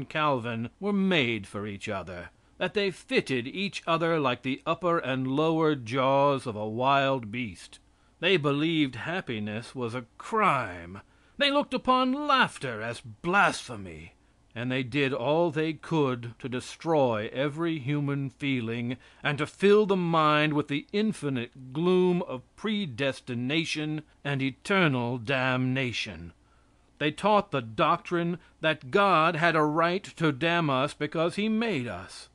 Calvin were made for each other, that they fitted each other like the upper and lower jaws of a wild beast. They believed happiness was a crime. They looked upon laughter as blasphemy. And they did all they could to destroy every human feeling, and to fill the mind with the infinite gloom of predestination and eternal damnation. They taught the doctrine that God had a right to damn us because He made us.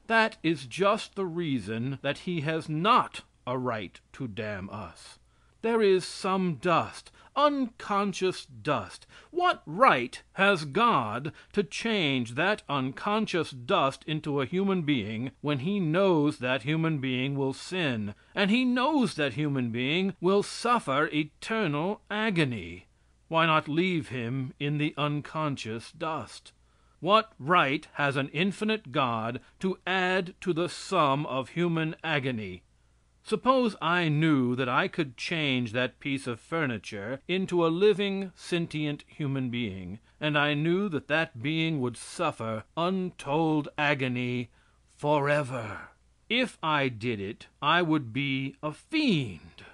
That is just the reason that He has not a right to damn us. There is some dust, unconscious dust. What right has God to change that unconscious dust into a human being when He knows that human being will sin, and He knows that human being will suffer eternal agony? Why not leave him in the unconscious dust? What right has an infinite God to add to the sum of human agony? Suppose I knew that I could change that piece of furniture into a living, sentient human being, and I knew that that being would suffer untold agony forever. If I did it, I would be a fiend.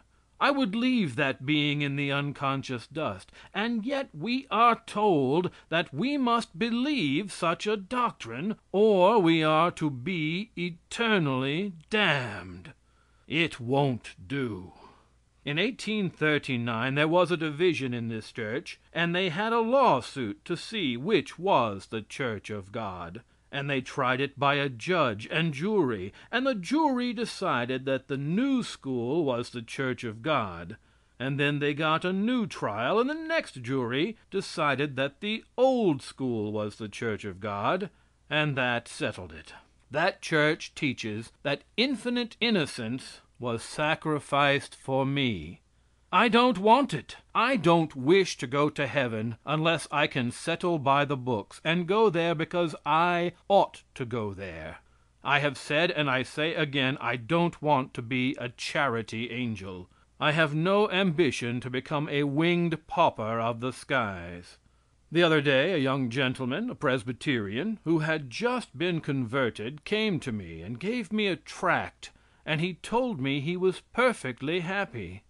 I would leave that being in the unconscious dust. And yet we are told that we must believe such a doctrine, or we are to be eternally damned. It won't do. In 1839 there was a division in this church, and they had a lawsuit to see which was the Church of God. And they tried it by a judge and jury, and the jury decided that the new school was the Church of God. And then they got a new trial, and the next jury decided that the old school was the Church of God, and that settled it. That church teaches that infinite innocence was sacrificed for me. I don't want it. I don't wish to go to heaven unless I can settle by the books, and go there because I ought to go there. I have said, and I say again, I don't want to be a charity angel. I have no ambition to become a winged pauper of the skies. The other day a young gentleman, a Presbyterian, who had just been converted, came to me and gave me a tract, and he told me he was perfectly happy.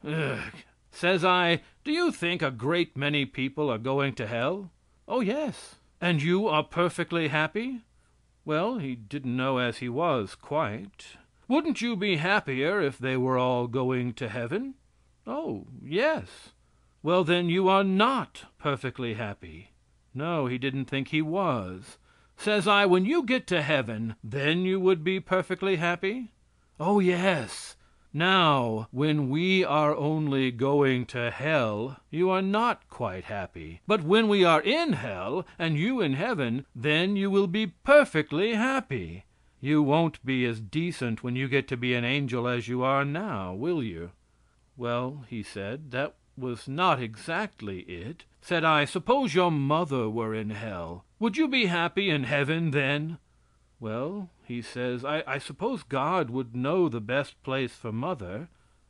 Ugh. Says I, do you think a great many people are going to hell? Oh, yes. And you are perfectly happy? Well, he didn't know as he was, quite. Wouldn't you be happier if they were all going to heaven? Oh, yes. Well, then you are not perfectly happy. No, he didn't think he was. Says I, when you get to heaven, then you would be perfectly happy? Oh, yes. Now, when we are only going to hell, you are not quite happy. But when we are in hell, and you in heaven, then you will be perfectly happy. You won't be as decent when you get to be an angel as you are now, will you? Well, he said, that was not exactly it. Said I, suppose your mother were in hell. Would you be happy in heaven then? Well, he says, I suppose God would know the best place for mother.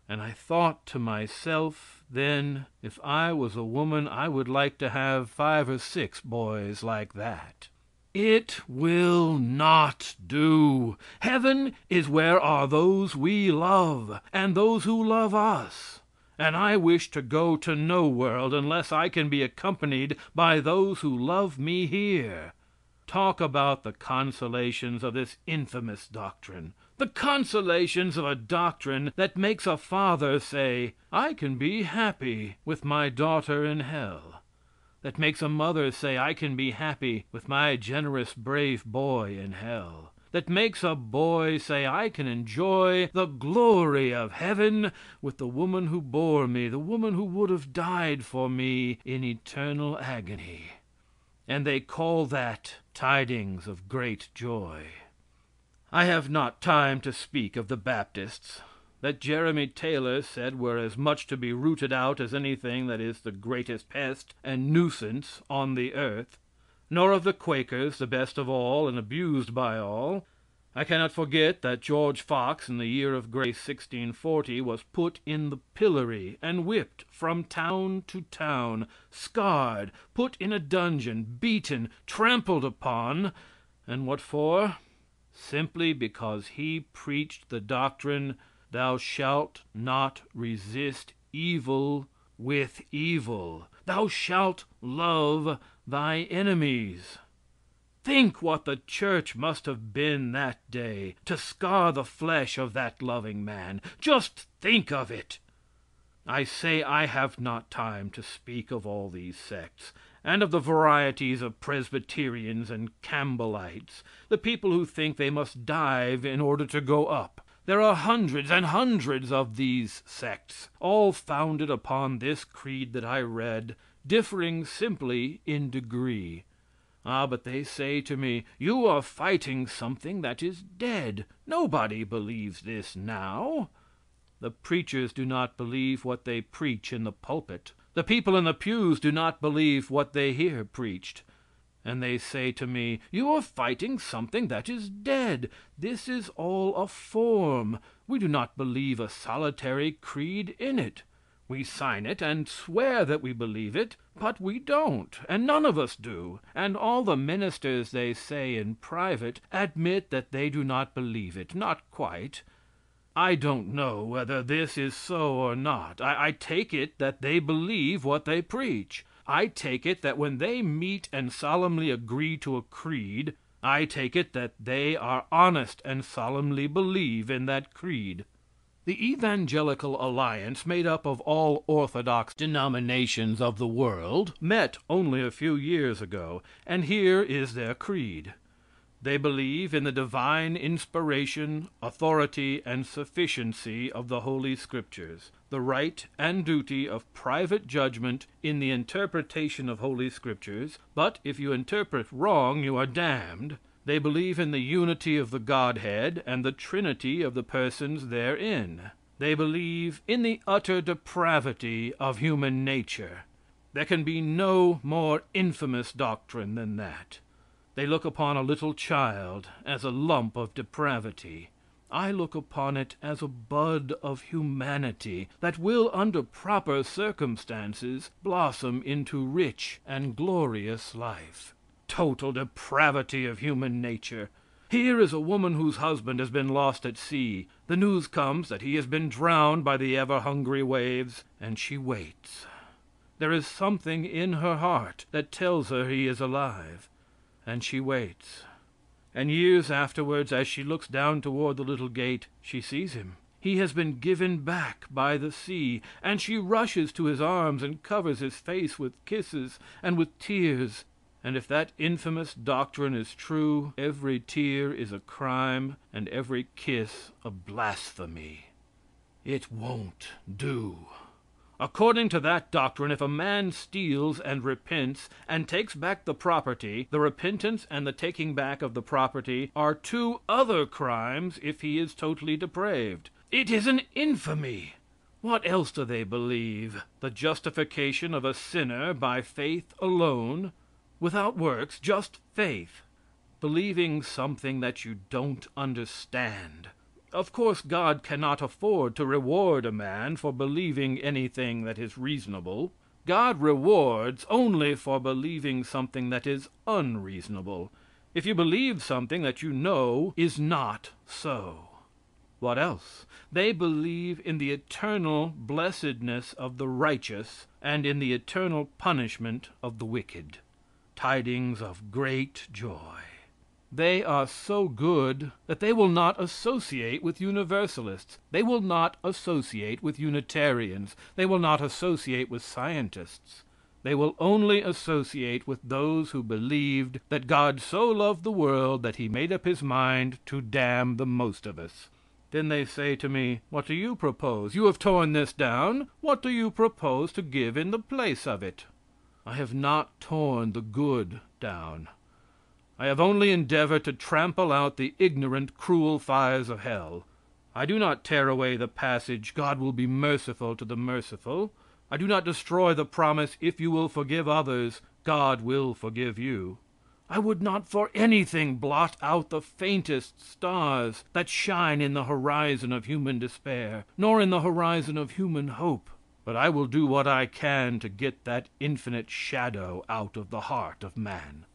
And I thought to myself, then, if I was a woman, I would like to have 5 or 6 boys like that. It will not do. Heaven is where are those we love, and those who love us. And I wish to go to no world unless I can be accompanied by those who love me here. Talk about the consolations of this infamous doctrine. The consolations of a doctrine that makes a father say, I can be happy with my daughter in hell. That makes a mother say, I can be happy with my generous, brave boy in hell. That makes a boy say, I can enjoy the glory of heaven with the woman who bore me, the woman who would have died for me in eternal agony. And they call that tidings of great joy. I have not time to speak of the Baptists, that Jeremy Taylor said were as much to be rooted out as anything that is the greatest pest and nuisance on the earth, nor of the Quakers, the best of all and abused by all. I cannot forget that George Fox, in the year of grace 1640, was put in the pillory and whipped from town to town, scarred, put in a dungeon, beaten, trampled upon, and what for? Simply because he preached the doctrine, thou shalt not resist evil with evil. Thou shalt love thy enemies. Think what the church must have been that day to scar the flesh of that loving man. Just think of it. I say I have not time to speak of all these sects, and of the varieties of Presbyterians and Campbellites, the people who think they must dive in order to go up. There are hundreds and hundreds of these sects, all founded upon this creed that I read, differing simply in degree. Ah, but they say to me, you are fighting something that is dead. Nobody believes this now. The preachers do not believe what they preach in the pulpit. The people in the pews do not believe what they hear preached. And they say to me, you are fighting something that is dead. This is all a form. We do not believe a solitary creed in it. We sign it and swear that we believe it, but we don't, and none of us do, and all the ministers, they say in private, admit that they do not believe it, not quite. I don't know whether this is so or not. I take it that they believe what they preach. I take it that when they meet and solemnly agree to a creed, I take it that they are honest and solemnly believe in that creed. The Evangelical Alliance, made up of all orthodox denominations of the world, met only a few years ago, and here is their creed. They believe in the divine inspiration, authority, and sufficiency of the Holy Scriptures, the right and duty of private judgment in the interpretation of Holy Scriptures, but if you interpret wrong you are damned. They believe in the unity of the Godhead and the Trinity of the persons therein. They believe in the utter depravity of human nature. There can be no more infamous doctrine than that. They look upon a little child as a lump of depravity. I look upon it as a bud of humanity that will, under proper circumstances, blossom into rich and glorious life. Total depravity of human nature. Here is a woman whose husband has been lost at sea. The news comes that he has been drowned by the ever hungry waves, and she waits. There is something in her heart that tells her he is alive, and she waits. And years afterwards, as she looks down toward the little gate, she sees him. He has been given back by the sea, and she rushes to his arms and covers his face with kisses and with tears. And if that infamous doctrine is true, every tear is a crime and every kiss a blasphemy. It won't do. According to that doctrine, if a man steals and repents and takes back the property, the repentance and the taking back of the property are two other crimes if he is totally depraved. It is an infamy. What else do they believe? The justification of a sinner by faith alone? Without works, just faith. Believing something that you don't understand. Of course, God cannot afford to reward a man for believing anything that is reasonable. God rewards only for believing something that is unreasonable. If you believe something that you know is not so. What else? They believe in the eternal blessedness of the righteous and in the eternal punishment of the wicked. Tidings of great joy. They are so good that they will not associate with Universalists. They will not associate with Unitarians. They will not associate with scientists. They will only associate with those who believed that God so loved the world that he made up his mind to damn the most of us. Then they say to me, what do you propose? You have torn this down. What do you propose to give in the place of it? I have not torn the good down. I have only endeavored to trample out the ignorant, cruel fires of hell. I do not tear away the passage, God will be merciful to the merciful. I do not destroy the promise, if you will forgive others, God will forgive you. I would not for anything blot out the faintest stars that shine in the horizon of human despair, nor in the horizon of human hope. But I will do what I can to get that infinite shadow out of the heart of man.